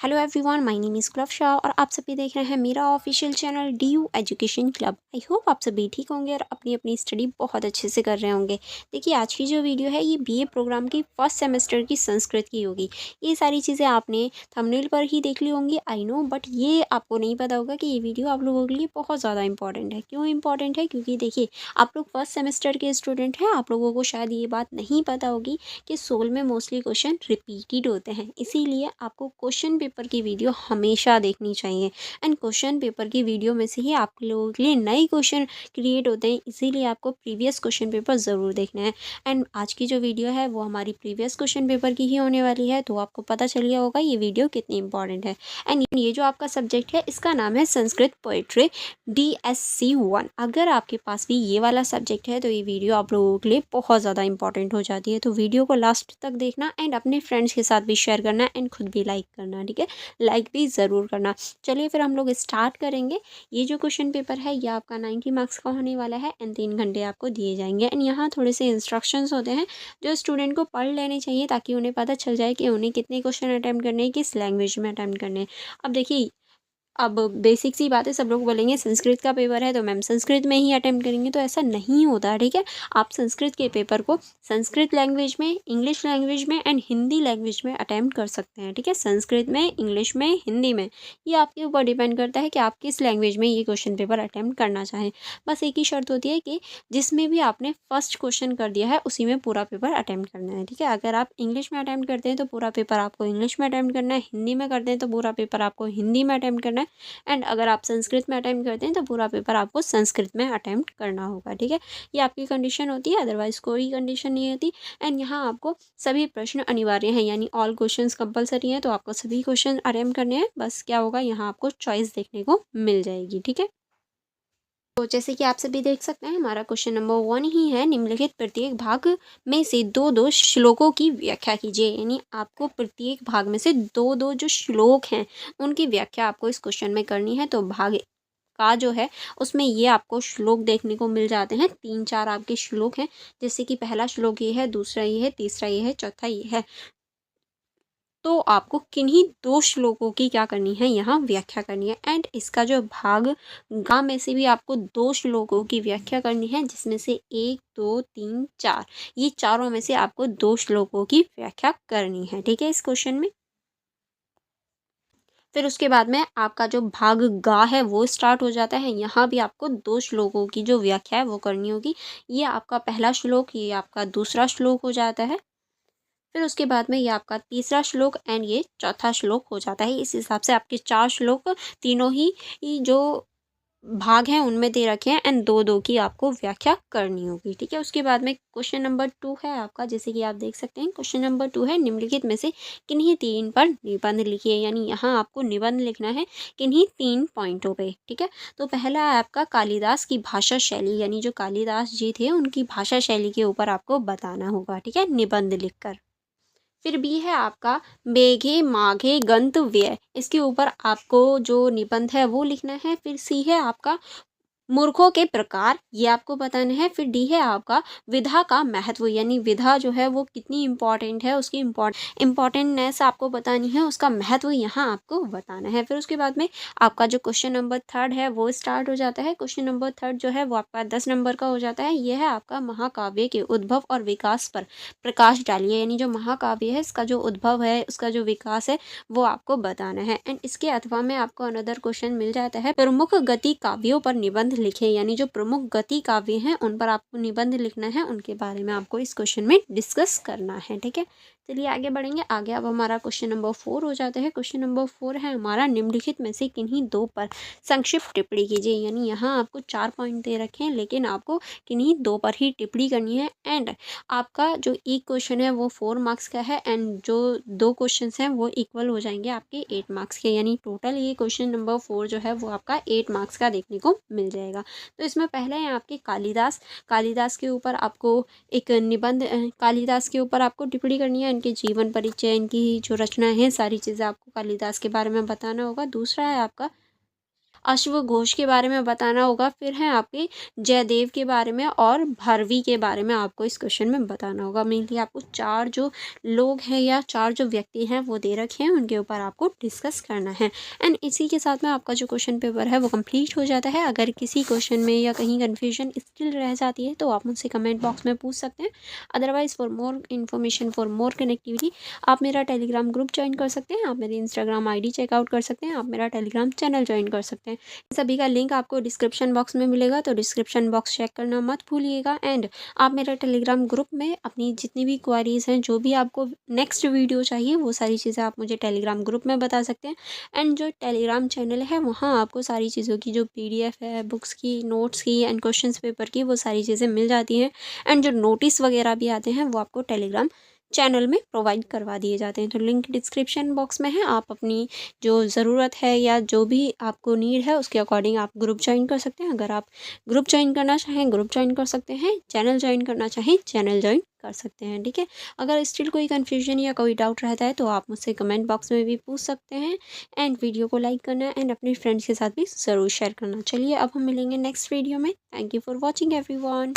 Hello everyone, my name is Shah और आप सभी देख रहे हैं मेरा official channel DU education club. I hope आप सभी ठीक होंगे और अपनी अपनी स्टडी बहुत अच्छे से कर रहे होंगे। देखिए, आज की जो वीडियो है ये BA प्रोग्राम की फर्स्ट सेमेस्टर की संस्कृत की होगी। ये सारी चीज़ें आपने थंबनेल पर ही देख ली होंगी, आई नो, बट ये आपको नहीं पता होगा कि ये वीडियो आप लोगों के लिए बहुत ज़्यादा इंपॉर्टेंट है। क्यों इंपॉर्टेंट है? क्योंकि देखिए, आप लोग फर्स्ट सेमेस्टर के स्टूडेंट हैं, आप लोगों को शायद ये बात नहीं पता होगी कि सोल में मोस्टली क्वेश्चन रिपीटेड होते हैं। इसीलिए आपको क्वेश्चन पेपर की वीडियो हमेशा देखनी चाहिए। एंड क्वेश्चन पेपर की वीडियो में से ही आप लोगों के लिए नए क्वेश्चन क्रिएट होते हैं, इसीलिए आपको प्रीवियस क्वेश्चन पेपर ज़रूर देखना है। एंड आज की जो वीडियो है वो हमारी प्रीवियस क्वेश्चन पेपर की ही होने वाली है, तो आपको पता चल गया होगा ये वीडियो कितनी इंपॉर्टेंट है। एंड ये जो आपका सब्जेक्ट है इसका नाम है संस्कृत पोएट्री DSC 1। अगर आपके पास भी ये वाला सब्जेक्ट है तो ये वीडियो आप लोगों के लिए बहुत ज़्यादा इंपॉर्टेंट हो जाती है। तो वीडियो को लास्ट तक देखना एंड अपने फ्रेंड्स के साथ भी शेयर करना एंड खुद भी लाइक करना, ठीक है? लाइक भी ज़रूर करना। चलिए फिर हम लोग स्टार्ट करेंगे। ये जो क्वेश्चन पेपर है ये आपका 90 मार्क्स का होने वाला है एंड 3 घंटे आपको दिए जाएंगे। एंड यहाँ थोड़े से इंस्ट्रक्शंस होते हैं जो स्टूडेंट को पढ़ लेने चाहिए ताकि उन्हें पता चल जाए कि उन्हें कितने क्वेश्चन अटैम्प्ट करने हैं, किस लैंग्वेज में अटैम्प्ट करने हैं। अब देखिए, अब बेसिक सी बात है, सब लोग बोलेंगे संस्कृत का पेपर है तो मैम संस्कृत में ही अटेम्प्ट करेंगे, तो ऐसा नहीं होता, ठीक है? आप संस्कृत के पेपर को संस्कृत लैंग्वेज में, इंग्लिश लैंग्वेज में एंड हिंदी लैंग्वेज में अटेम्प्ट कर सकते हैं, ठीक है? संस्कृत में, इंग्लिश में, हिंदी में, ये आपके ऊपर डिपेंड करता है कि आप किस लैंग्वेज में ये क्वेश्चन पेपर अटेम्प्ट करना चाहें। बस एक ही शर्त होती है कि जिसमें भी आपने फर्स्ट क्वेश्चन कर दिया है उसी में पूरा पेपर अटेम्प्ट करना है, ठीक है? अगर आप इंग्लिश में अटेम्प्ट करते हैं तो पूरा पेपर आपको इंग्लिश में अटेम्प्ट करना है, हिंदी में करते हैं तो पूरा पेपर आपको हिंदी में अटेम्प्ट करना है, एंड अगर आप संस्कृत में अटेम्प्ट करते हैं तो पूरा पेपर आपको संस्कृत में अटेम्प्ट करना होगा, ठीक है? ये आपकी कंडीशन होती है, अदरवाइज़ कोई कंडीशन नहीं होती। एंड यहाँ आपको सभी प्रश्न अनिवार्य हैं, यानी ऑल क्वेश्चंस कंपलसरी हैं, तो आपको सभी क्वेश्चन अटेम्प्ट करने हैं। बस क्या होगा, यहाँ आपको चॉइस देखने को मिल जाएगी, ठीक है? तो जैसे कि आप सभी देख सकते हैं, हमारा क्वेश्चन नंबर 1 ही है, निम्नलिखित प्रत्येक भाग में से दो दो श्लोकों की व्याख्या कीजिए। यानी आपको प्रत्येक भाग में से दो दो जो श्लोक हैं उनकी व्याख्या आपको इस क्वेश्चन में करनी है। तो भाग का जो है उसमें ये आपको श्लोक देखने को मिल जाते हैं, 3-4 आपके श्लोक हैं, जैसे कि पहला श्लोक ये है, दूसरा ये है, तीसरा ये है, चौथा ये है। तो आपको किन्हीं दो श्लोकों की क्या करनी है, यहाँ व्याख्या करनी है। एंड इसका जो भाग गा में से भी आपको दो श्लोकों की व्याख्या करनी है, जिसमें से 1, 2, 3, 4, ये चारों में से आपको दो श्लोकों की व्याख्या करनी है, ठीक है, इस क्वेश्चन में। फिर उसके बाद में आपका जो भाग गा है वो स्टार्ट हो जाता है। यहाँ भी आपको दो श्लोकों की जो व्याख्या है वो करनी होगी। ये आपका पहला श्लोक, ये आपका दूसरा श्लोक हो जाता है। फिर उसके बाद में ये आपका तीसरा श्लोक एंड ये चौथा श्लोक हो जाता है। इस हिसाब से आपके 4 श्लोक तीनों ही जो भाग हैं उनमें दे रखे हैं एंड दो दो की आपको व्याख्या करनी होगी, ठीक है? उसके बाद में क्वेश्चन नंबर 2 है आपका, जैसे कि आप देख सकते हैं क्वेश्चन नंबर 2 है, निम्नलिखित में से किन्हीं 3 पर निबंध लिखिए। यानी यहाँ आपको निबंध लिखना है किन्हीं 3 पॉइंटों पे, ठीक है? तो पहला है आपका कालिदास की भाषा शैली, यानी जो कालिदास जी थे उनकी भाषा शैली के ऊपर आपको बताना होगा, ठीक है, निबंध लिखकर। फिर बी है आपका मेघे माघे गंतव्य, इसके ऊपर आपको जो निबंध है वो लिखना है। फिर सी है आपका मूर्खों के प्रकार, ये आपको बताना है। फिर डी है आपका विधा का महत्व, यानी विधा जो है वो कितनी इंपॉर्टेंट है, उसकी इम्पॉर्टेंटनेस आपको बतानी है, उसका महत्व यहाँ आपको बताना है। फिर उसके बाद में आपका जो क्वेश्चन नंबर 3 है वो स्टार्ट हो जाता है। क्वेश्चन नंबर 3 जो है वो आपका 10 नंबर का हो जाता है। यह है आपका महाकाव्य के उद्भव और विकास पर प्रकाश डालिए, यानी जो महाकाव्य है इसका जो उद्भव है, उसका जो विकास है वो आपको बताना है। एंड इसके अथवा में आपको अनदर क्वेश्चन मिल जाता है, प्रमुख गति काव्यों पर निबंध लिखे, यानी जो प्रमुख गति काव्य हैं उन पर आपको निबंध लिखना है, उनके बारे में आपको इस क्वेश्चन में डिस्कस करना है, ठीक है? चलिए आगे बढ़ेंगे। आगे अब हमारा क्वेश्चन नंबर 4 हो जाता है। क्वेश्चन नंबर 4 है हमारा, निम्नलिखित में से किन्हीं दो पर संक्षिप्त टिप्पणी कीजिए। यानी यहाँ आपको 4 पॉइंट दे रखे हैं, लेकिन आपको किन्हीं दो पर ही टिप्पणी करनी है। एंड आपका जो एक क्वेश्चन है वो 4 मार्क्स का है एंड जो दो क्वेश्चन हैं वो इक्वल हो जाएंगे आपके 8 मार्क्स के, यानी टोटल ये क्वेश्चन नंबर 4 जो है वो आपका 8 मार्क्स का देखने को मिल जाएगा। तो इसमें पहले है आपके कालिदास। कालिदास के ऊपर आपको एक निबंध, कालिदास के ऊपर आपको टिप्पणी करनी है, इनके जीवन परिचय, इनकी जो रचना है, सारी चीज़ें आपको कालिदास के बारे में बताना होगा। दूसरा है आपका अश्वघोष के बारे में बताना होगा, फिर है आपके जयदेव के बारे में और भारवी के बारे में आपको इस क्वेश्चन में बताना होगा। मेनली आपको 4 जो लोग हैं या 4 जो व्यक्ति हैं वो दे रखे हैं, उनके ऊपर आपको डिस्कस करना है। एंड इसी के साथ में आपका जो क्वेश्चन पेपर है वो कंप्लीट हो जाता है। अगर किसी क्वेश्चन में या कहीं कन्फ्यूजन स्टिल रह जाती है तो आप मुझसे कमेंट बॉक्स में पूछ सकते हैं। Otherwise for more information, for more connectivity, आप मेरा टेलीग्राम ग्रुप ज्वाइन कर सकते हैं, आप मेरी इंस्टाग्राम आईडी चेकआउट कर सकते हैं, आप मेरा टेलीग्राम चैनल ज्वाइन कर सकते हैं। सभी का लिंक आपको डिस्क्रिप्शन बॉक्स में मिलेगा, तो डिस्क्रिप्शन बॉक्स चेक करना मत भूलिएगा। एंड आप मेरा टेलीग्राम ग्रुप में अपनी जितनी भी क्वारीज़ हैं, जो भी आपको नेक्स्ट वीडियो चाहिए, वो सारी चीज़ें आप मुझे टेलीग्राम ग्रुप में बता सकते हैं। एंड जो टेलीग्राम चैनल है वहाँ आपको सारी चीज़ों की जो PDF है, बुक्स की, नोट्स की एंड क्वेश्चंस पेपर की, वो सारी चीज़ें मिल जाती हैं। एंड जो नोटिस वगैरह भी आते हैं वो आपको टेलीग्राम चैनल में प्रोवाइड करवा दिए जाते हैं। तो लिंक डिस्क्रिप्शन बॉक्स में है, आप अपनी जो ज़रूरत है या जो भी आपको नीड है उसके अकॉर्डिंग आप ग्रुप ज्वाइन कर सकते हैं। अगर आप ग्रुप ज्वाइन करना चाहें ग्रुप ज्वाइन कर सकते हैं, चैनल ज्वाइन करना चाहें चैनल ज्वाइन कर सकते हैं, ठीक है। अगर स्टिल कोई कन्फ्यूजन या कोई डाउट रहता है तो आप मुझसे कमेंट बॉक्स में भी पूछ सकते हैं। एंड वीडियो को लाइक करना एंड अपने फ्रेंड्स के साथ भी ज़रूर शेयर करना। चलिए अब हम मिलेंगे नेक्स्ट वीडियो में। Thank you for watching everyone.